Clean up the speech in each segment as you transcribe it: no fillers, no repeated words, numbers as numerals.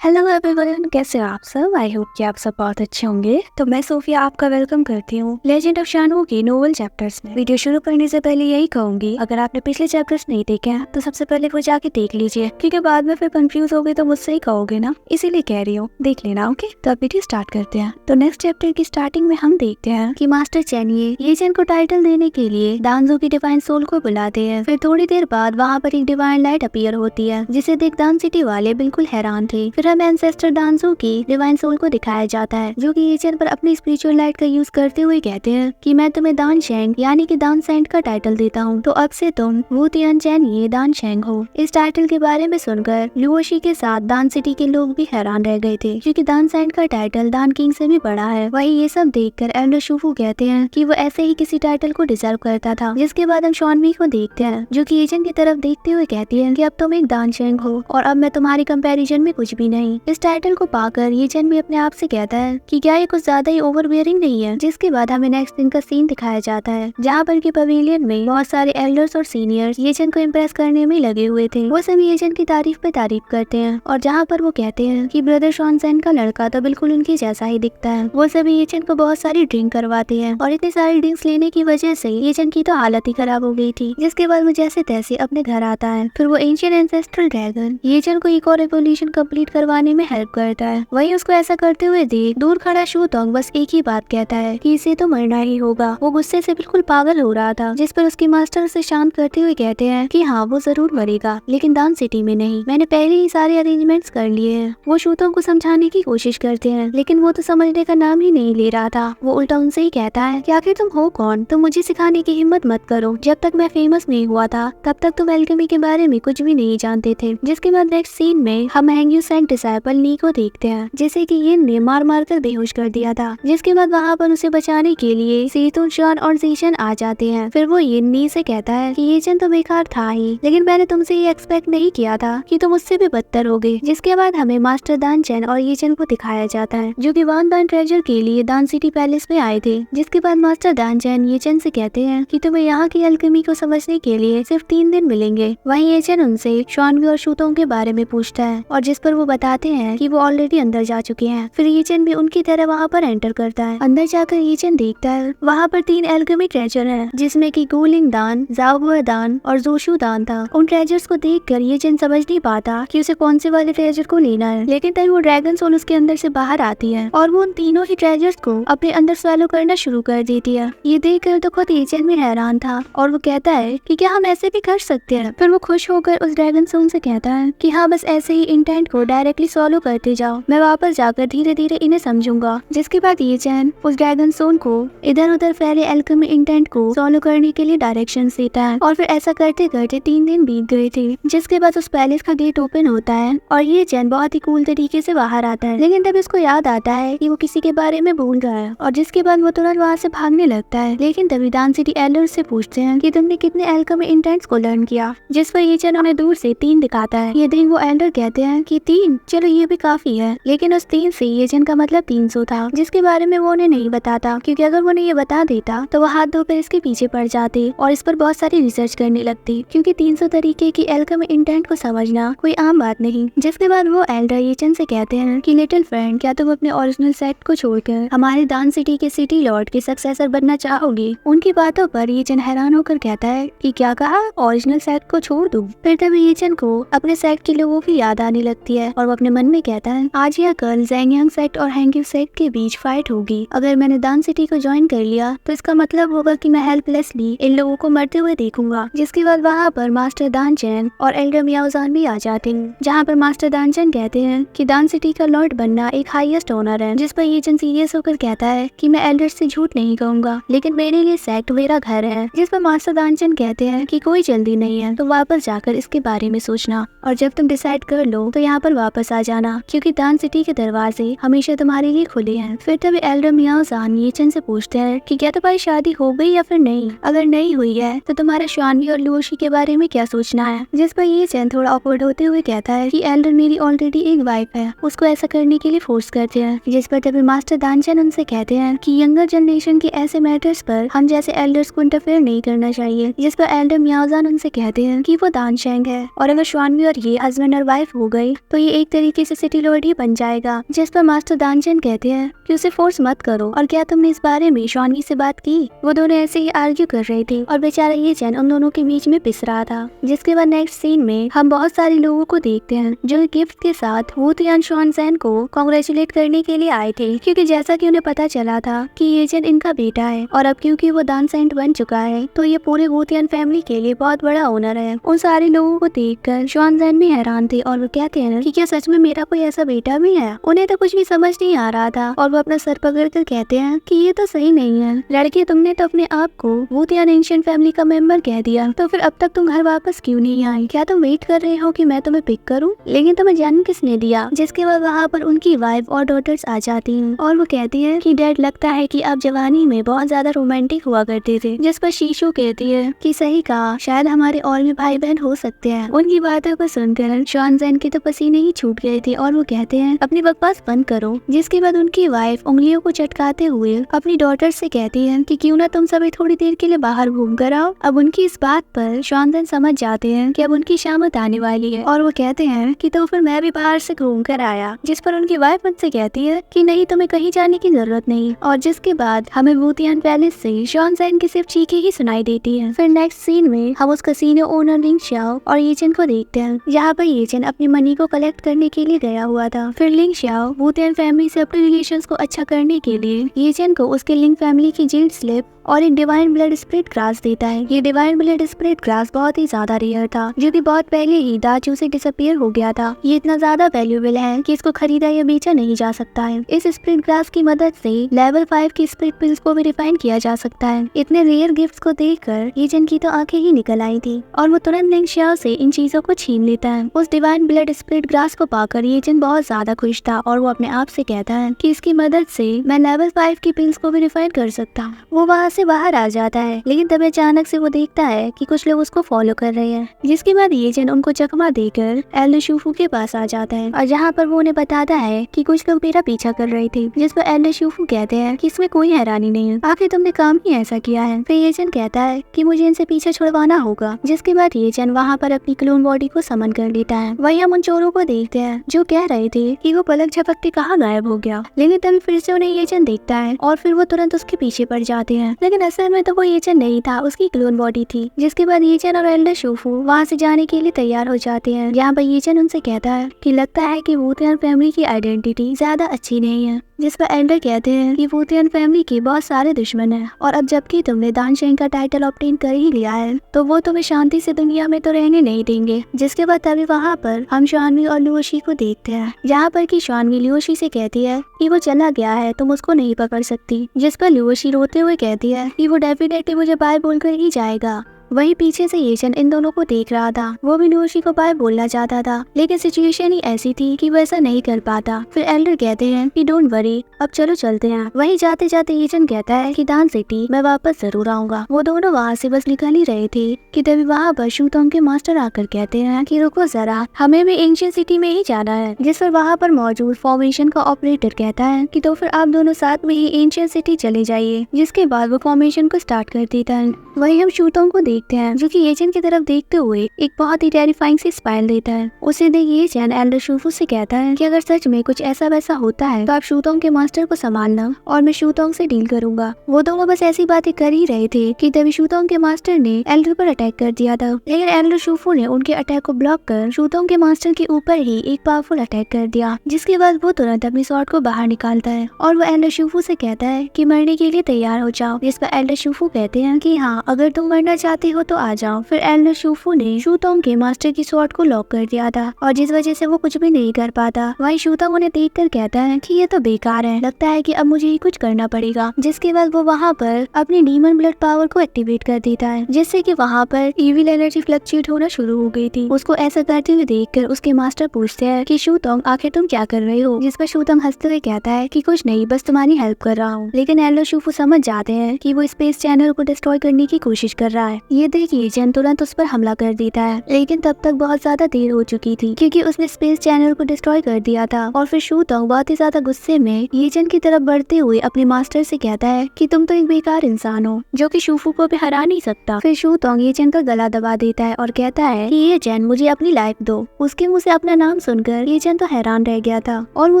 Hello everyone, कैसे हो आप सब। आई होप कि आप सब बहुत अच्छे होंगे। तो मैं सोफिया आपका वेलकम करती हूँ लेजेंड ऑफ शानवू की नोवेल चैप्टर्स में। वीडियो शुरू करने से पहले यही कहूंगी, अगर आपने पिछले चैप्टर्स नहीं देखे हैं तो सबसे पहले वो जाके देख लीजिए, क्योंकि बाद में फिर कंफ्यूज हो गए तो मुझसे ही कहोगे ना, इसीलिए कह रही हूँ देख लेना। ओके, तो अब वीडियो स्टार्ट करते हैं। तो नेक्स्ट चैप्टर की स्टार्टिंग में हम देखते हैं कि मास्टर चैनिये येचन को टाइटल देने के लिए दानजो की डिवाइन सोल को बुलाते हैं। फिर थोड़ी देर बाद वहाँ पर एक डिवाइन लाइट अपीयर होती है, जिसे देख दान सिटी वाले बिल्कुल हैरान थे। फिर हमें एंसेस्टर दानजो की डिवाइन सोल को दिखाया जाता है, जो कि येचन पर अपनी स्पिरिचुअल लाइट का यूज करते हुए कहते हैं कि मैं तुम्हें दान शेंग यानी कि दान सेंट का टाइटल देता हूँ, तो अब से तुम वू तियान चैनिये दान शेंग हो। इस टाइटल के बारे में सुनकर लुओशी के साथ दान सिटी के लोग भी हैरान रह गए थे, क्योंकि दान सेंट का टाइटल दान किंग से भी बड़ा है। वही ये सब देखकर एल्डर शुफू कहते हैं कि वो ऐसे ही किसी टाइटल को डिजर्व करता था। जिसके बाद हम शॉनवी को देखते हैं, जो कि येचन की तरफ देखते हुए कहती है कि अब तुम एक दान शेंग हो और अब मैं तुम्हारी कंपैरिजन में कुछ भी नहीं। इस टाइटल को पाकर येचन भी अपने आप से कहता है कि क्या ये कुछ ज्यादा ही ओवरबियरिंग नहीं है। जिसके बाद हमें नेक्स्ट दिन का सीन दिखाया जाता है, जहाँ पर की पवेलियन में बहुत सारे एल्डर्स और सीनियर्स येचन को इम्प्रेस करने में लगे हुए थे। वो सभी येचन की तारीफ पे तारीफ करते हैं और जहाँ पर वो कहते हैं कि ब्रदर शॉनसेन का लड़का तो बिल्कुल उनके जैसा ही दिखता है। वो सभी येचन को बहुत सारी ड्रिंक करवाते हैं और इतनी सारी ड्रिंक्स लेने की वजह से येचन की तो हालत ही खराब हो गई थी। जिसके बाद वो जैसे तैसे अपने घर आता है। फिर वो एंशिएंट एंसेस्ट्रल ड्रैगन येचन को एक और एवोल्यूशन कंप्लीट करवाने में हेल्प करता है। वहीं उसको ऐसा करते हुए देख दूर खड़ा शूतोंग बस एक ही बात कहता है कि इसे तो मरना ही होगा। वो गुस्से से बिल्कुल पागल हो रहा था, जिस पर उसके मास्टर उसे शांत करते हुए कहते हैं कि हाँ वो जरूर मरेगा, लेकिन दान सिटी में नहीं, मैंने पहले ही सारे अरेंजमेंट्स कर लिए हैं। वो शूतोंग को समझाने की कोशिश करते हैं, लेकिन वो तो समझने का नाम ही नहीं ले रहा था। वो उल्टा उनसे ही कहता है कि आखिर तुम हो कौन, तुम मुझे सिखाने की हिम्मत मत करो। जब तक मैं फेमस नहीं हुआ था तब तक तुम एल्केमी के बारे में कुछ भी नहीं जानते थे। जिसके बाद नेक्स्ट सीन में हम हैंग्यू सेंट डिसाइपल नी को देखते हैं, जिसे कि ये ने मार मार कर बेहोश कर दिया था। जिसके बाद वहाँ पर उसे बचाने के लिए सीतुन शान और जीशन आ जाते हैं। फिर वो ये नी से कहता है कि येचन तो बेकार था ही, लेकिन मैंने तुमसे ये एक्सपेक्ट नहीं किया था कि तुम उससे भी बदतर होगे। जिसके बाद हमें मास्टर दान चैन और येचन को दिखाया जाता है, जो कि वान दान ट्रेजर के लिए दान सिटी पैलेस में आए थे। जिसके बाद मास्टर दान चैन येचन से कहते हैं कि तुम्हें यहाँ की अल्केमी को समझने के लिए सिर्फ 3 दिन मिलेंगे। वहीं येचन उनसे शॉनवी और शूतोंग के बारे में पूछता है, और जिस पर वो बताते हैं कि वो ऑलरेडी अंदर जा चुके हैं। फिर येचन भी उनकी तरह वहाँ पर एंटर करता है। अंदर जाकर येचन देखता है वहाँ पर 3 एल्केमी ट्रेजर हैं, जिसमें कि गुलिंग दान, जाओगुआ दान और जोशु दान था। उन ट्रेजर्स को देखकर येचन समझ नहीं पाता कि उसे कौन से वाले ट्रेजर को लेना है, लेकिन तभी वो ड्रैगन सोल उसके अंदर से बाहर आती है और वो उन तीनों ही ट्रेजर्स को अपने अंदर स्वैलो करना शुरू कर देती है। ये देखकर तो खुद येचन भी हैरान था और वो कहता है कि क्या हम ऐसे भी कर सकते हैं। फिर वो खुश होकर उस ड्रैगन सोल से कहता है कि हाँ बस ऐसे ही इंटेंट को डायरेक्टली सॉल्व करते जाओ, मैं वापस जाकर धीरे धीरे इन्हें समझूंगा। जिसके बाद येचन उस ड्रैगन सोल को इधर उधर फैले एल्केमी इंटेंट को सॉल्व करने के लिए डायरेक्शंस देता है और फिर ऐसा करते करते 3 दिन बीत गए थे। जिसके बाद उस पैलेस का गेट ओपन होता है और येचन बहुत ही कूल तरीके से बाहर आता है, लेकिन तब इसको याद आता है कि वो किसी के बारे में भूल रहा है और जिसके बाद वो तुरंत वहाँ से भागने लगता है। लेकिन तभी दान सिटी एल्डर से पूछते हैं कि तुमने कितने एल्केमी इंटेंट्स को लर्न किया, जिस पर येचन उन्हें दूर से 3 दिखाता है। ये देख वो एल्डर कहते हैं कि 3, चलो ये भी काफी है, लेकिन उस 3 से येचन का मतलब 300 था, जिसके बारे में वो उन्हें नहीं बताता, क्योंकि अगर वो उन्हें ये बता देता तो वो हाथ धोकर इसके पीछे पड़ जाते और इस पर बहुत सारी रिसर्च करने लगती, क्योंकि 300 तरीके की एल्केमी इंटेंट को समझना कोई आम बात नहीं। जिसके बाद वो एल्डर येचन से कहते हैं कि लिटिल फ्रेंड, क्या तुम अपने ओरिजिनल सेट को छोड़कर हमारे दान सिटी के सिटी लॉर्ड के सक्सेसर बनना चाहोगे। उनकी बातों पर येचन हैरान होकर कहता है कि क्या कहा, ओरिजिनल सेट को छोड़ दूं। फिर तभी येचन को अपने सेट के लोगों की याद आने लगती है और वो अपने मन में कहता है आज या कल ज़ेंगयांग सेट और हैंग्यू सेट के बीच फाइट होगी। अगर मैंने दान सिटी को ज्वाइन कर लिया तो इसका मतलब होगा कि मैं हेल्पलेसली इन लोगों को मरते हुए देखूंगा। जिसके बाद वहाँ पर मास्टर दान चैन और एल्डर मियाओजान भी आ जाते हैं, जहाँ पर मास्टर दान चैन कहते हैं कि दान सिटी का लॉर्ड बनना एक हाईएस्ट ऑनर है। जिस पर येचन सीरियस होकर कहता है कि मैं एल्डर से झूठ नहीं कहूंगा, लेकिन मेरे लिए सेक्ट मेरा घर है। जिस पर मास्टर दान चैन कहते हैं कि कोई जल्दी नहीं है, तो वापस जाकर इसके बारे में सोचना और जब तुम डिसाइड कर लो तो यहाँ पर वापस आ जाना, क्योंकि दान सिटी के दरवाजे हमेशा तुम्हारे लिए खुले हैं। फिर तभी एल्डर मियाओजान येचन से पूछते हैं कि क्या तुम्हारी शादी हो गई या फिर नहीं, अगर नहीं हुई है तो तुम्हारा शॉनवी और लुओशी के बारे में क्या सोचना है। जिस पर येचन थोड़ा ऑकवर्ड होते हुए कहता है कि एल्डर मेरी ऑलरेडी एक वाइफ है, उसको ऐसा करने के लिए फोर्स करते हैं। जिस पर तभी मास्टर दानचैन उनसे कहते हैं कि यंगर जनरेशन के ऐसे मैटर्स पर हम जैसे एल्डर्स को इंटरफेयर नहीं करना चाहिए। जिस पर एल्डर मियाओजान उनसे कहते हैं कि वो दानशैंग है और अगर शॉनवी और ये हस्बैंड और वाइफ हो गई तो ये एक तरीके से सिटी लॉर्ड ही बन जाएगा। जिस पर मास्टर दानचन कहते हैं कि उसे फोर्स मत करो, और क्या तुमने इस बारे में शॉनवी से बात की? वो दोनों ऐसे ही आर्ग्यू कर रहे थे और बेचारा ये चैन उन दोनों के बीच में पिस रहा था। जिसके बाद नेक्स्ट सीन में हम बहुत सारे लोगों को देखते हैं जो गिफ्ट के साथ वू तियान शॉन जैन को कांग्रेचुलेट करने के लिए आए थे, क्योंकि जैसा कि उन्हें पता चला था कि ये जैन इनका बेटा है और अब क्योंकि वो दान सेंट बन चुका है तो ये पूरे वू तियान फैमिली के लिए बहुत बड़ा ऑनर है। उन सारे लोगों को देखकर शॉन जैन भी हैरान थे और वो कहते हैं कि क्या सच में मेरा कोई ऐसा बेटा भी है? उन्हें तो कुछ भी समझ नहीं आ रहा था और वो अपना सर पकड़ कर कहते हैं कि ये तो सही नहीं है लड़के, तुमने तो अपने आप को वू तियान एंशिएंट फैमिली का मेंबर कह दिया, तो फिर अब तक तुम घर वापस क्यों नहीं आए? क्या तुम वेट कर रहे हो कि मैं तुम्हें पिक करूं? लेकिन तुम्हें जन्म किसने दिया? जिसके बाद वहाँ पर उनकी वाइफ और डॉटर्स आ जाती हैं और वो कहती है कि डैड, लगता है कि आप जवानी में बहुत ज्यादा रोमांटिक हुआ करते थे। जिस पर शीशु कहती है कि सही कहा, शायद हमारे और भी भाई बहन हो सकते हैं। उनकी बातों को सुनकर शॉन जैन के तो पसीने ही छूट गए थे और वो कहते हैं अपनी बकवास बंद करो। जिसके बाद उनकी वाइफ उंगलियों को चटकाते हुए अपनी डॉटर से कहती है कि क्यों ना तुम सभी थोड़ी देर के लिए बाहर घूम कर आओ। अब उनकी इस बात पर शॉन जैन समझ जाते हैं कि अब उनकी शामत आने वाली है और वो कहते हैं कि तो फिर मैं भी बाहर से घूम कर आया। जिस पर उनकी वाइफ उनसे कहती है कि नहीं, तुम्हें कहीं जाने की जरूरत नहीं। और जिसके बाद हमें वू तियान पैलेस से शॉन जैन की सिर्फ चीखें ही सुनाई देती है। फिर नेक्स्ट सीन में हम उस कैसीनो ओनर लिंग शाओ और ये चेन को देखते हैं, जहाँ पर ये चेन अपनी मनी को कलेक्ट करने के लिए गया हुआ था। फिर लिंग शाओ वू तियान फैमिली से अपने रिलेशंस को अच्छा करने के लिए ये चेन को उसके लिंग फैमिली की जील्ड स्लिप और एक डिवाइन ब्लड स्प्रेड ग्रास देता है। ये डिवाइन ब्लड स्प्रेड ग्रास बहुत ही ज्यादा रेयर था, जो कि बहुत पहले ही दाचू से डिसअपीयर हो गया था। ये इतना ज्यादा वैल्यूएबल है कि इसको खरीदा या बेचा नहीं जा सकता है। इस स्प्रेड ग्रास की मदद से लेवल 5 की स्प्रेड पिल्स को भी रिफाइन किया जा सकता है। इतने रेयर गिफ्ट्स को देखकर ये जन की तो आंखें ही निकल आई थी और वो तुरंत लिंग शाओ से इन चीजों को छीन लेता है। उस डिवाइन ब्लड स्प्रेड ग्रास को पाकर ये जन बहुत ज्यादा खुश था और वो अपने आप से कहता है कि इसकी मदद से मैं लेवल 5 की पिल्स को भी रिफाइन कर सकता हूँ। वो वहाँ से बाहर आ जाता है, लेकिन तभी अचानक से वो देखता है कि कुछ लोग उसको फॉलो कर रहे हैं। जिसके बाद ये जन उनको चकमा देकर एल्डर शूफू के पास आ जाता है और जहाँ पर वो उन्हें बताता है कि कुछ लोग मेरा पीछा कर रहे थे। जिस पर एल्डर शूफू कहते हैं कि इसमें कोई हैरानी नहीं है, आखिर तुमने काम ही ऐसा किया है। फिर ये जन कहता है कि मुझे इनसे पीछे छुड़वाना होगा। जिसके बाद ये जन वहाँ पर अपनी क्लोन बॉडी को समन कर लेता है। वही हम उन चोरों को देखते हैं जो कह रहे थे कि वो पलक झपकते कहाँ गायब हो गया, लेकिन तभी फिर से उन्हें ये जन देखता है और फिर वो तुरंत उसके पीछे पड़ जाते हैं। लेकिन असल में तो वो ये जन नहीं था, उसकी क्लोन बॉडी थी। जिसके बाद ये जन और एल्डर शूफू वहाँ से जाने के लिए तैयार हो जाते हैं, जहाँ पर ये जन उनसे कहता है कि लगता है कि वू तियान फैमिली की आइडेंटिटी ज्यादा अच्छी नहीं है। जिस पर एल्डर कहते हैं कि वू तियान फैमिली के बहुत सारे दुश्मन हैं और अब जबकि तुमने दानशेन का टाइटल ऑब्टेन कर ही लिया है तो वो तुम्हें शांति से दुनिया में तो रहने नहीं देंगे। जिसके बाद तभी वहाँ पर हम शानवी और लुओशी को देखते हैं, जहाँ पर कि शानवी लुओशी से कहती है कि वो चला गया है, तुम उसको नहीं पकड़ सकती। जिस पर लुओशी रोते हुए कहती है कि वो डेफिनेटली मुझे बाय बोलकर ही जाएगा। वहीं पीछे से ये जन इन दोनों को देख रहा था। वो भी लुओशी को बाय बोलना चाहता था, लेकिन सिचुएशन ही ऐसी थी कि वो ऐसा नहीं कर पाता। फिर एल्डर कहते हैं कि डोंट वरी, अब चलो चलते हैं। वहीं जाते जाते ये जन कहता है कि दान सिटी मैं वापस जरूर आऊंगा। वो दोनों वहाँ से बस निकल ही रहे थे कि तभी वहाँ पर शूतोंग के मास्टर आकर कहते हैं कि रुको जरा, हमें भी एंशिएंट सिटी में ही जाना है। जिस पर वहाँ पर मौजूद फॉर्मेशन का ऑपरेटर कहता है कि तो फिर आप दोनों साथ में ही एंशिएंट सिटी चले जाइए। जिसके बाद वो फॉर्मेशन को स्टार्ट कर देता है। वहीं हम शूतोंग को देखते हैं जो कि ये जन की तरफ देखते हुए एक बहुत ही टेरिफाइंग सी स्माइल देता है। उसे देख ये जन एल्डर शूफू से कहता है कि अगर सच में कुछ ऐसा वैसा होता है तो आप शूतोंग के मास्टर को संभालना और मैं शूतोंग से डील करूंगा। वो दोनों बस ऐसी बातें कर ही रहे थे कि तभी शूतोंग के मास्टर ने एल्डर पर अटैक कर दिया था, लेकिन एल्डर शूफू ने उनके अटैक को ब्लॉक कर शूतोंग के मास्टर के ऊपर ही एक पावरफुल अटैक कर दिया। जिसके बाद वो तुरंत अपनी स्वॉर्ड को बाहर निकालता है और वो एल्डर शूफू से कहता है कि मरने के लिए तैयार हो जाओ। जिस पर एल्डर शूफू कहते हैं कि हाँ, अगर तुम मरना चाहते हो तो आ जाओ। फिर एल्डर शूफू ने शूतोंग के मास्टर की स्वॉर्ड को लॉक कर दिया था और जिस वजह से वो कुछ भी नहीं कर पाता। वहीं शूतोंग उन्हें देखकर कहता है कि ये तो बेकार है, लगता है कि अब मुझे ही कुछ करना पड़ेगा। जिसके बाद वो वहाँ पर अपनी डीमन ब्लड पावर को एक्टिवेट कर देता है, जिससे कि वहाँ पर इविल एनर्जी फ्लक्चुएट होना शुरू हो गई थी। उसको ऐसा करते हुए देखकर उसके मास्टर पूछते हैं कि शूतोंग आखिर तुम क्या कर रहे हो। जिस पर शूतोंग हंसते हुए कहता है कि कुछ नहीं, बस तुम्हारी हेल्प कर रहा हूँ। लेकिन एल्डर शूफू समझ जाते हैं कि वो स्पेस चैनल को डिस्ट्रॉय करने की कोशिश कर रहा है। ये देख ये चैन तुरंत उस पर हमला कर देता है, लेकिन तब तक बहुत ज्यादा देर हो चुकी थी क्योंकि उसने स्पेस चैनल को डिस्ट्रॉय कर दिया था। और फिर शू तोंग बहुत ही ज्यादा गुस्से में ये चैन की तरफ बढ़ते हुए अपने मास्टर से कहता है कि तुम तो एक बेकार इंसान हो जो कि शूफू को भी हरा नहीं सकता। फिर शू तोंग ये चैन का गला दबा देता है और कहता है कि ये चैन मुझे अपनी लाइफ दो। उसके मुंह से अपना नाम सुनकर ये चैन तो हैरान रह गया था और वो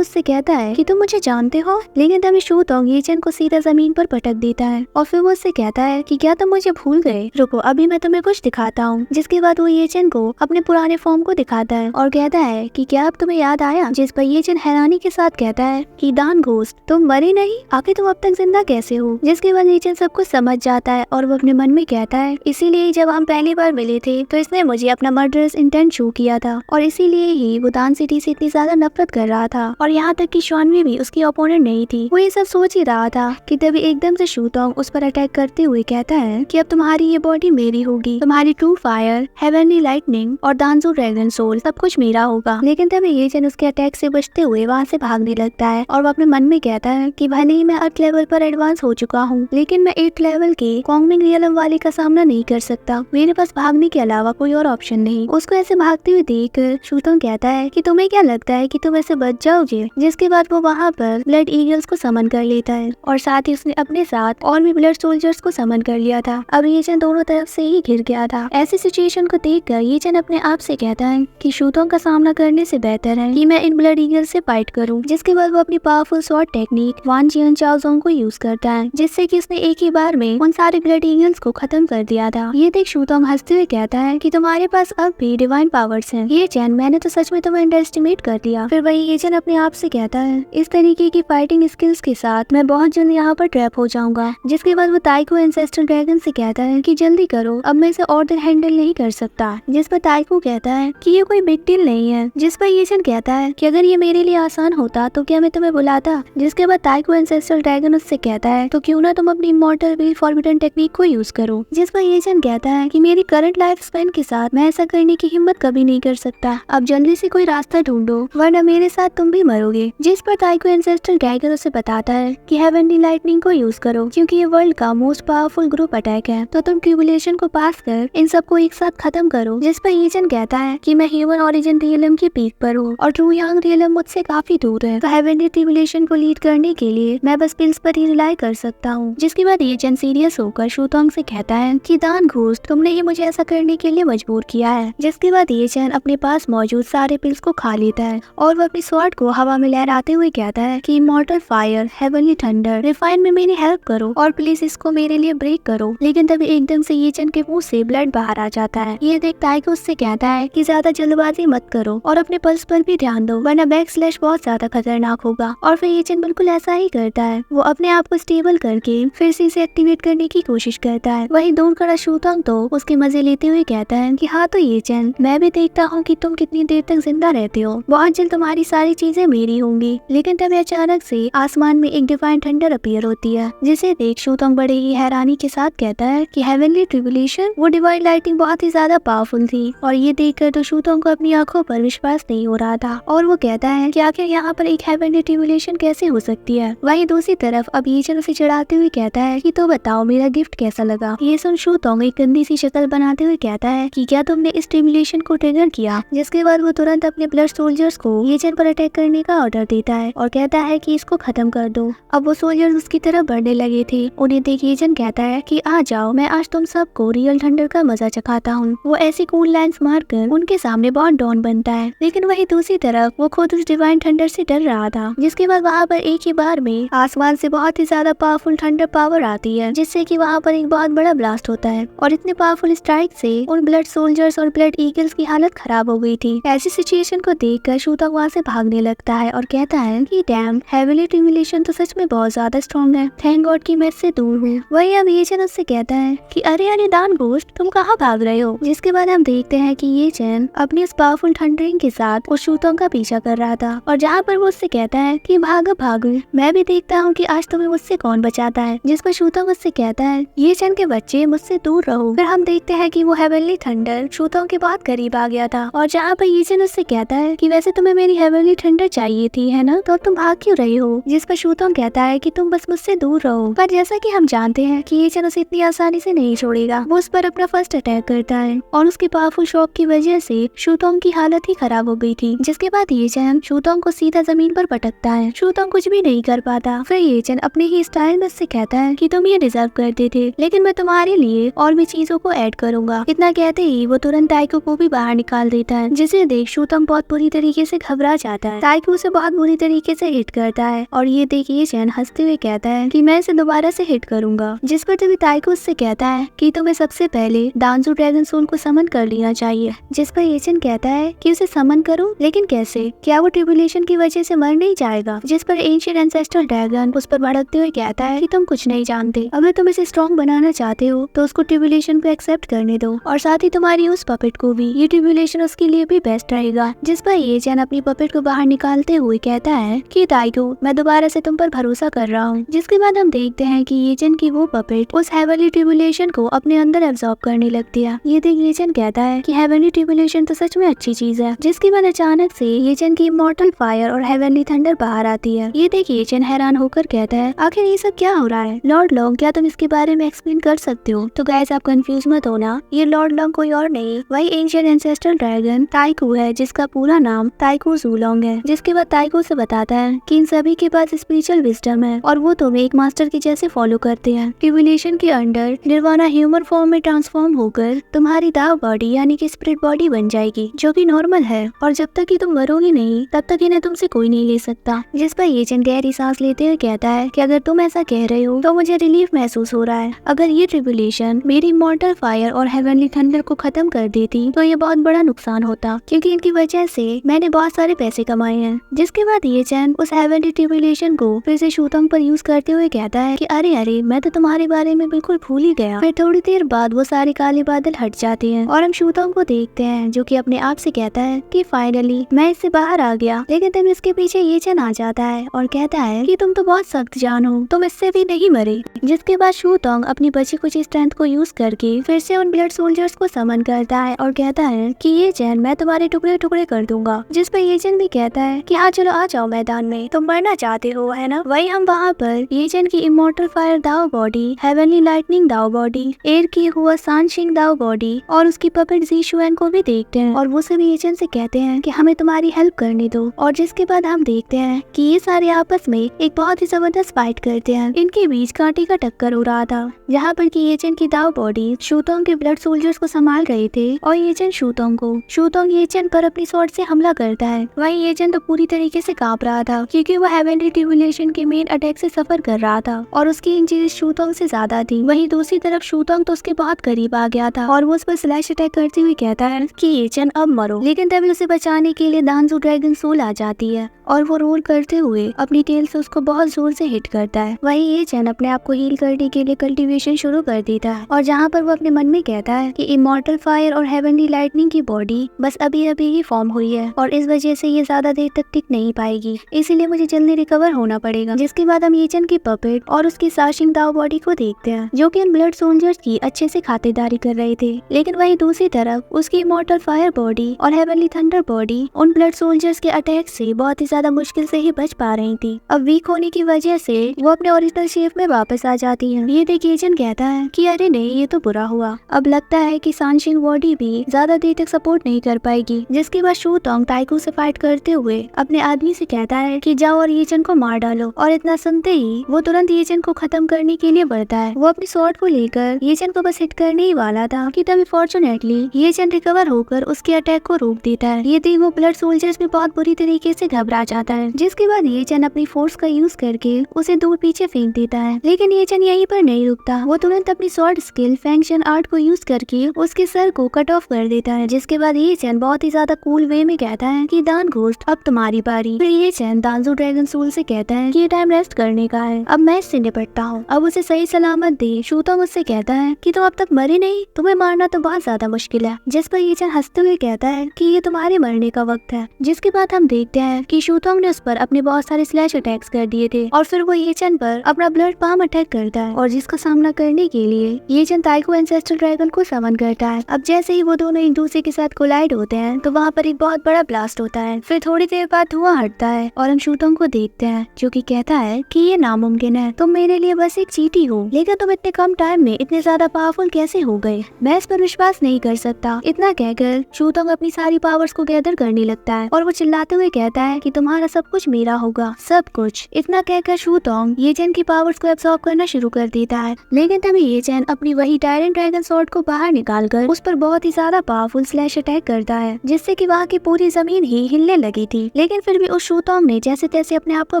उससे कहता है कि तुम मुझे जानते हो, लेकिन तभी शू तोंग ये चैन को सीधा जमीन पर पटक देता है और फिर वो उससे कहता है कि क्या तुम मुझे भूल गए, रुको अभी मैं तुम्हें कुछ दिखाता हूँ। जिसके बाद वो ये चैन को अपने पुराने फॉर्म को दिखाता है और कहता है कि क्या अब तुम्हें याद आया। जिस पर ये चैन हैरानी के साथ कहता है कि दान घोस्ट तुम मरे नहीं, आखिर तुम अब तक जिंदा कैसे हो। जिसके बाद ये चैन सब कुछ समझ जाता है और वो अपने मन में कहता है इसीलिए जब हम पहली बार मिले थे तो इसने मुझे अपना मर्डरस इंटेंट शो किया था और इसीलिए ही वो दान सिटी से इतनी ज्यादा नफरत कर रहा था और यहाँ तक कि शॉनवी भी उसकी ओपोनेंट नहीं थी। वो ये सब सोच ही रहा था कि तभी एकदम से शू तोंग उस पर अटैक करते हुए कहता है कि अब तुम्हारी ये बॉडी मेरी होगी, तुम्हारी ट्रू फायर, हेवनली लाइटनिंग और दानजू ड्रैगन सोल सब कुछ मेरा होगा। लेकिन तभी ये चैन उसके अटैक से बचते हुए वहाँ से भागने लगता है और वो अपने मन में कहता है कि भले ही मैं 8 लेवल पर एडवांस हो चुका हूँ, लेकिन मैं 8 लेवल के कॉन्गमिंग रियलम वाले का सामना नहीं कर सकता। मेरे पास भागने के अलावा कोई और ऑप्शन नहीं। उसको ऐसे भागते हुए देखकर शू तोंग कहता है कि तुम्हें क्या लगता है कि तुम ऐसे बच जाओगे। जिसके बाद वो वहाँ पर ब्लड ईगल्स को समन कर लेता है और साथ ही उसने अपने साथ और भी ब्लड सोल्जर्स को समन कर लिया था। अब ये चैन दोनों तरफ से ही घिर गया था। ऐसी सिचुएशन को देखकर ये चैन अपने आप से कहता है कि शू तोंग का सामना करने से बेहतर है कि मैं इन ब्लड ईगल से फाइट करूं। जिसके बाद वो अपनी पावरफुल स्वॉर्ड टेक्निक वान जियन चाओजोंग को यूज करता है, जिससे कि उसने एक ही बार में उन सारे ब्लड ईगल्स को खत्म कर दिया था। ये देख शू तोंग हंसते हुए कहता है कि तुम्हारे पास अब भी डिवाइन पावर्स हैं। ये चैन मैंने तो सच में तुम्हें अंडर एस्टिमेट कर दिया। फिर वही ये चैन अपने आप से कहता है इस तरीके की फाइटिंग स्किल्स के साथ मैं बहुत जल्द यहाँ पर ट्रैप हो जाऊंगा। जिसके बाद वो ताई को एंसेस्टर ड्रैगन से कहता है कि जल्दी करो, अब मैं इसे और दिन हैंडल नहीं कर सकता। जिस पर ताइको कहता है कि ये कोई बिग डील नहीं है। जिस पर ये चैन कहता है कि अगर ये मेरे लिए आसान होता तो क्या मैं तुम्हें बुलाता। जिसके बाद ताइको एंसेस्टर ड्रैगन उससे कहता है तो क्यों ना तुम अपनी इमॉर्टल व्हील फॉरबिडन टेक्निक को यूज करो। जिस पर ये चैन कहता है कि मेरी करंट लाइफ स्पैन के साथ मैं ऐसा करने की हिम्मत कभी नहीं कर सकता। अब जल्दी से कोई रास्ता ढूंढो वरना मेरे साथ तुम भी मरोगे। जिस पर ताइको एंसेस्टर ड्रैगन उसे बताता है कि हेवनली लाइटनिंग को यूज करो क्योंकि ये वर्ल्ड का मोस्ट पावरफुल ग्रुप अटैक है, तो तुम ट्रिबुलेशन को पास कर इन सबको एक साथ खत्म करो। जिस पर ये चैन कहता है कि मैं ह्यूमन ओरिजिन रियलम की पीक पर हूँ और ट्रू यांग रियलम मुझसे काफी दूर है, तो हेवनली ट्रिबुलेशन को लीड करने के लिए मैं बस पिल्स पर ही रिलाई कर सकता हूँ। जिसके बाद ये चैन सीरियस होकर शू तोंग से कहता है कि दान घोस्ट तुमने ही मुझे ऐसा करने के लिए मजबूर किया है। जिसके बाद ये चैन अपने पास मौजूद सारे पिल्स को खा लेता है और वो अपनी स्वॉर्ड को हवा में लहराते हुए कहता है कि immortal fire, heavenly thunder, refine में मेरी हेल्प करो और प्लीज इसको मेरे लिए ब्रेक करो। लेकिन तभी एकदम से ये चैन के मुंह से ब्लड बाहर आ जाता है। ये देख ताइको उससे कहता है कि ज्यादा जल्दबाजी मत करो और अपने पल्स पर भी ध्यान दो वरना बैक स्लैश बहुत ज्यादा खतरनाक होगा। और फिर ये चैन बिल्कुल ऐसा ही करता है। वो अपने आप को स्टेबल करके फिर से इसे एक्टिवेट करने की कोशिश करता है। वही दूर खड़ा शू तोंग तो उसके मजे लेते हुए कहता है कि हाँ तो ये चैन मैं भी देखता हूँ कि तुम कितनी देर तक जिंदा रहते हो, बहुत जल्द तुम्हारी सारी चीजें मेरी होंगी। लेकिन तभी अचानक से आसमान में एक डिवाइन थंडर अपीयर होती है, जिसे देख शू तोंग बड़े ही हैरानी के साथ कहता है कि हेवनली ट्रिबुलेशन, वो डिवाइन लाइटिंग बहुत ही ज्यादा पावरफुल थी। और ये देखकर तो शू तोंग को अपनी आंखों पर विश्वास नहीं हो रहा था और वो कहता है कि आखिर यहाँ पर एक हेवनली ट्रिबुलेशन कैसे हो सकती है। वहीं दूसरी तरफ अब ये चैन उसे चिढ़ाते हुए कहता है कि तो बताओ मेरा गिफ्ट कैसा लगा। ये सुन शू तोंग एक गंदी सी शक्ल बनाते हुए कहता है कि क्या तुमने इस ट्रिबुलेशन को ट्रिगर किया। जिसके बाद वो तुरंत अपने ब्लड सोल्जर्स को ये चैन पर अटैक करने का ऑर्डर देता है और कहता है कि इसको खत्म कर दो। अब वो सोल्जर्स उसकी तरफ बढ़ने लगे थे। उन्हें देख ये चैन कहता है कि आ जाओ, मैं आज तुम सबको रियल थंडर का मजा चखाता हूँ। वो ऐसी कूल लाइन्स मारकर उनके सामने बहुत डॉन बनता है। लेकिन वही दूसरी तरफ वो खुद उस डिवाइन थंडर से डर रहा था। जिसके बाद वहाँ पर एक ही बार में आसमान से बहुत ही ज्यादा पावरफुल थंडर पावर आती है, जिससे कि वहाँ पर एक बहुत बड़ा ब्लास्ट होता है और इतने पावरफुल स्ट्राइक से उन ब्लड सोल्जर्स और ब्लड ईगल्स की हालत खराब हो गई थी। ऐसी सिचुएशन को देखकर शू तोंग वहाँ से भागने लगता है और कहता है कि डैम, हेवनली ट्रिबुलेशन तो सच में बहुत ज्यादा स्ट्रॉन्ग है, थैंक गॉड कि मैं इससे दूर हूँ। वही अब ये चैन उससे कहता है कि अरे दान घोस्ट तुम कहाँ भाग रहे हो। जिसके बाद हम देखते हैं कि ये चैन अपनी उस पावरफुल थंडरिंग के साथ उस शू तोंग का पीछा कर रहा था और जहाँ पर वो उससे कहता है कि भागो भागो, मैं भी देखता हूँ कि आज तुम्हें मुझसे कौन बचाता है। जिस पर शू तोंग उससे कहता है ये चैन के बच्चे मुझसे दूर रहो। फिर हम देखते हैं कि वो हेवनली थंडर शू तोंग के बहुत करीब आ गया था और जहाँ पर ये चैन उससे कहता है कि वैसे तुम्हें मेरी हेवनली थंडर चाहिए थी है ना, तो तुम भाग क्यों रही हो। जिस पर शू तोंग कहता है कि तुम बस मुझसे दूर रहो। पर जैसा कि हम जानते हैं कि ये चैन उसे इतनी इतनी आसानी से नहीं छोड़ेगा। वो उस पर अपना फर्स्ट अटैक करता है और उसके पावरफुल शॉक की वजह से शूतोंग की हालत ही खराब हो गई थी। जिसके बाद ये चैन शूतोंग को सीधा जमीन पर पटकता है। शूतोंग कुछ भी नहीं कर पाता। फिर ये चैन अपने ही स्टाइल में उससे कहता है कि तुम ये डिजर्व करते थे, लेकिन मैं तुम्हारे लिए और भी चीजों को ऐड करूंगा। इतना कहते ही वो तुरंत ताइको को भी बाहर निकाल देता है, जिसे देख शूतोंग बहुत बुरी तरीके से घबरा जाता है। ताइको उसे बहुत बुरी तरीके से हिट करता है और ये देख ये चैन हंसते हुए कहता है कि मैं इसे दोबारा से हिट करूंगा। जिस पर तभी ताइको उससे कहता है कि तुम्हें सबसे पहले दांजू ड्रैगन सोल को समन कर लेना चाहिए। जिस पर ये चैन कहता है कि उसे समन करूं, लेकिन कैसे? क्या वो ट्रिब्यूलेशन की वजह से मर नहीं जाएगा? जिस पर एंशिएंट एंसेस्ट्रल ड्रैगन उस पर भड़कते हुए कहता है कि तुम कुछ नहीं जानते। अगर तुम इसे स्ट्रॉन्ग बनाना चाहते हो तो उसको ट्रिब्यूलेशन को एक्सेप्ट करने दो, और साथ ही तुम्हारी उस पपेट को भी। ये ट्रिब्यूलेशन उसके लिए भी बेस्ट रहेगा। जिस पर ये चैन अपनी पपेट को बाहर निकालते हुए कहता है कि ताइको, मैं दोबारा से तुम पर भरोसा कर रहा हूँ। जिसके बाद हम देखते हैं कि ये चैन की वो पपेट उस हेवनली ट्रिब्यूलेशन को अपने अंदर एब्जॉर्ब करने लगती है। ये देख ये चैन कहता है कि हेवनली ट्रिब्यूलेशन तो सच में अच्छी चीज है। जिसके बाद अचानक से ये चैन की इमॉर्टल फायर और हेवनली थंडर बाहर आती है। ये देख ये चैन हैरान होकर कहता है, आखिर ये सब क्या हो रहा है? लॉर्ड लॉन्ग, क्या तुम इसके बारे में एक्सप्लेन कर सकते हो? तो गाइस, आप कंफ्यूज मत होना, ये लॉर्ड लॉन्ग कोई और नहीं, वही एंशिएंट एंसेस्ट्रल ड्रैगन ताइको है, जिसका पूरा नाम ताइको ज़ूलोंग है। जिसके बाद ताइको से बताता है कि इन सभी के पास स्पिरिचुअल विजडम है और वो तुम्हें एक मास्टर के जैसे फॉलो करते हैं। ट्रिब्यूलेशन के अंडर निर्वाणा ह्यूमन फॉर्म में ट्रांसफॉर्म होकर तुम्हारी दाव बॉडी यानी कि स्पिरिट बॉडी बन जाएगी, जो कि नॉर्मल है, और जब तक कि तुम मरोगे नहीं तब तक इन्हें तुमसे कोई नहीं ले सकता। जिस पर ये चैन गहरी सांस लेते हुए कहता है कि अगर तुम ऐसा कह रहे हो तो मुझे रिलीफ महसूस हो रहा है। अगर ये ट्रिब्यूलेशन मेरी इमॉर्टल फायर और हेवनली थंडर को खत्म कर देती तो ये बहुत बड़ा नुकसान होता, क्योंकि इनकी वजह से मैंने बहुत सारे पैसे कमाए हैं। जिसके बाद ये चैन उस हेवनली ट्रिब्यूलेशन को फिर से शूतोंग पर यूज करते हुए कहता है कि अरे अरे, मैं तो तुम्हारे बारे में बिल्कुल भूल ही गया। फिर थोड़ी देर बाद वो सारे काले बादल हट जाते हैं और हम शूतोंग को देखते हैं, जो कि अपने आप से कहता है कि फाइनली मैं इससे बाहर आ गया। लेकिन तब इसके पीछे ये चैन आ जाता है और कहता है कि तुम तो बहुत सख्त जान हो, तुम इससे भी नहीं मरे। जिसके बाद शूतोंग अपनी बची कुछ स्ट्रेंथ को यूज करके फिर से उन ब्लड सोल्जर्स को समन करता है और कहता है कि ये चैन मैं तुम्हारे टुकड़े टुकड़े कर दूंगा। जिस पर ये चैन भी कहता है कि हाँ चलो आ जाओ मैदान में, तुम मरना चाहते हो है ना? वही हम वहाँ पर ये चैन की इमॉर्टल फायर दाव बॉडी, हेवनली लाइटनिंग दाव बॉडी, एयर की हुआ सांशिंग दाव बॉडी और उसकी पपेट जी शुएन को भी देखते हैं, और वो सभी ये चैन से कहते हैं कि हमें तुम्हारी हेल्प करने दो। और जिसके बाद हम देखते हैं कि ये सारे आपस में एक बहुत ही जबरदस्त फाइट करते हैं। इनके बीच कांटे का टक्कर हो रहा था, जहाँ पर की ये चैन की दाव बॉडी शूतोंग के ब्लड सोल्जर्स को संभाल रहे थे और ये चैन शूतोंग ये चैन पर अपनी स्वॉर्ड से हमला करता है। वहीं ये चैन तो पूरी तरीके से कांप रहा था, क्योंकि वो हेवनली ट्रिब्यूलेशन के मेन अटैक से सफर कर रहा था और उसकी इंजरीज शूतोंग से ज्यादा थी। वहीं दूसरी तरफ शूतोंग तो उसके बहुत करीब आ गया था और वो उस पर स्लैश अटैक करते हुए कहता है कि ये चैन अब मरो। लेकिन तभी उसे बचाने के लिए दांजू ड्रैगन सोल आ जाती है और वो रोल करते हुए अपनी टेल से उसको बहुत जोर से हिट करता है। वहीं ये चैन अपने आप को हील करने के लिए कल्टीवेशन शुरू कर देता है, और जहाँ पर वो अपने मन में कहता है कि इमॉर्टल फायर और हेवनली लाइटनिंग की बॉडी बस अभी अभी ही फॉर्म हुई है और इस वजह से ये ज्यादा देर तक टिक नहीं पाएगी, इसीलिए मुझे जल्दी रिकवर होना पड़ेगा। जिसके बाद हम ये चैन की पपेट और उसकी साशिंग दाव बॉडी को देखते हैं, जो कि इन ब्लड सोल्जर्स की अच्छे से खातिरदारी कर रहे थे। लेकिन वहीं दूसरी तरफ उसकी इमॉर्टल फायर बॉडी और हेवनली थंडर बॉडी उन ब्लड सोल्जर्स के अटैक से बहुत ही ज्यादा मुश्किल से ही बच पा रही थी। अब वीक होने की वजह से वो अपने ओरिजिनल शेप में वापस आ जाती है। ये देख एजेंट कहता है कि अरे नहीं, ये तो बुरा हुआ, अब लगता है कि सांशिंग बॉडी भी ज्यादा देर तक सपोर्ट नहीं कर पाएगी। जिसके बाद शूतोंग ताइको से फाइट करते हुए अपने आदमी से कहता है कि जाओ और येचन को मार डालो, और इतना सुनते ही वो तुरंत येचन को खत्म करने के लिए बढ़ता है। वो अपनी स्वॉर्ड को लेकर येचन को बस हिट करने ही वाला था कि तभी फॉर्चुनेटली येचन रिकवर होकर उसके अटैक को रोक देता है। ये देख वो ब्लड सोल्जर्स भी बहुत बुरी तरीके से घबरा जाता है। जिसके बाद येचन अपनी फोर्स का यूज करके उसे दूर पीछे फेंक देता है। लेकिन येचन यहीं पर नहीं रुकता, वो तुरंत अपनी स्वॉर्ड स्किल फैंक्शन आर्ट को यूज करके उसके सर को कट ऑफ कर देता है। जिसके बाद येचन बहुत ही ज्यादा कूल वे में कहता है कि दान घोस्ट अब तुम्हारी बारी। फिर येचन दांजू ड्रैगन सोल से कहता है कि ये टाइम रेस्ट करने का है, अब मैं इससे निपटता हूँ, अब उसे सही सलामत दे। शूतोंग उससे कहता है कि तुम अब तक मरे नहीं, तुम्हें मारना तो बहुत ज्यादा मुश्किल है। जिस पर येचन हंसते हुए कहता है कि ये तुम्हारे मरने का वक्त है। जिसके बाद हम देखते हैं कि शूतोंग ने उस पर अपने बहुत सारे स्लैश अटैक्स कर दिए थे और फिर वो येचन पर अपना ब्लड पाम अटैक करता है, और जिसका सामना करने के लिए येचन ताइको एंसेस्ट्रल ड्रैगन को समन करता है। अब जैसे ही वो दोनों एक दूसरे के साथ कोलाइड होते हैं तो वहाँ पर एक बहुत बड़ा ब्लास्ट होता है। फिर थोड़ी देर बाद धुआं हटता है और हम शूतोंग को देखते हैं, जो कि कहता है कि ये नामुमकिन है, तुम मेरे लिए बस एक चींटी हो, लेकिन तुम इतने इतने कम टाइम में इतने ज्यादा पावरफुल कैसे हो गए, मैं इस पर विश्वास नहीं कर सकता। इतना कहकर शूतोंग अपनी सारी पावर्स को गैदर करने लगता है और वो चिल्लाते हुए कहता है कि तुम्हारा सब कुछ मेरा होगा, सब कुछ। इतना कहकर शूतोंग ये चैन की पावर्स को एब्सॉर्ब करना शुरू कर देता है, लेकिन तभी ये चैन अपनी वही टायरेंट ड्रैगन स्वॉर्ड को बाहर निकालकर उस पर बहुत ही ज्यादा पावरफुल स्लैश अटैक करता है, जिससे कि वहाँ की पूरी जमीन ही हिलने लगी थी। लेकिन फिर भी उस शूतोंग ने जैसे तैसे अपने आप को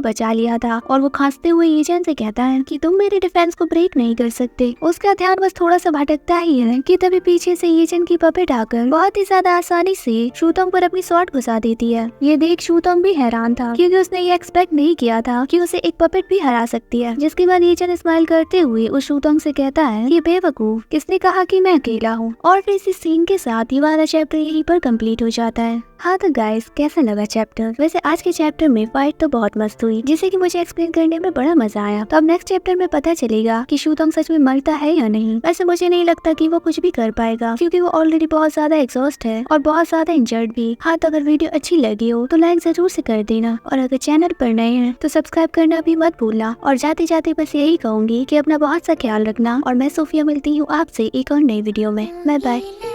बचा लिया था और वो खांसते हुए ये चैन से कहता है कि तुम मेरे डिफेंस को ब्रेक नहीं कर सकते। उसका ध्यान बस थोड़ा सा भटकता ही है कि तभी पीछे से ये चैन की पपेट आकर बहुत ही ज्यादा आसानी से शूतोंग पर अपनी स्वॉर्ड घुसा देती है। ये देख शूतोंग भी हैरान था क्योंकि उसने ये एक्सपेक्ट नहीं किया था कि उसे एक पपेट भी हरा सकती है। जिसके बाद ये चैन स्माइल करते हुए उस शूतोंग से कहता है कि बेवकूफ, किसने कहा कि मैं अकेला हूँ। और फिर इस सीन के साथ ये वाला चैप्टर यहीं पर कंप्लीट हो जाता है। हाँ तो गाइस, कैसा लगा चैप्टर? वैसे आज के चैप्टर में फाइट तो बहुत मस्त हुई, जिसे कि मुझे एक्सप्लेन करने में बड़ा मजा आया। तो अब नेक्स्ट चैप्टर में पता चलेगा कि शूतोंग सच में मरता है या नहीं। वैसे मुझे नहीं लगता कि वो कुछ भी कर पाएगा क्योंकि वो ऑलरेडी बहुत ज्यादा एग्जॉस्ट है और बहुत ज्यादा इंजर्ड भी। हाँ तो अगर वीडियो अच्छी लगी हो तो लाइक जरूर से कर देना, और अगर चैनल पर नए हैं तो सब्सक्राइब करना भी मत भूलना। और जाते जाते बस यही कहूंगी कि अपना बहुत सा ख्याल रखना, और मैं सोफिया मिलती हूँ आपसे एक और नई वीडियो में। Bye bye.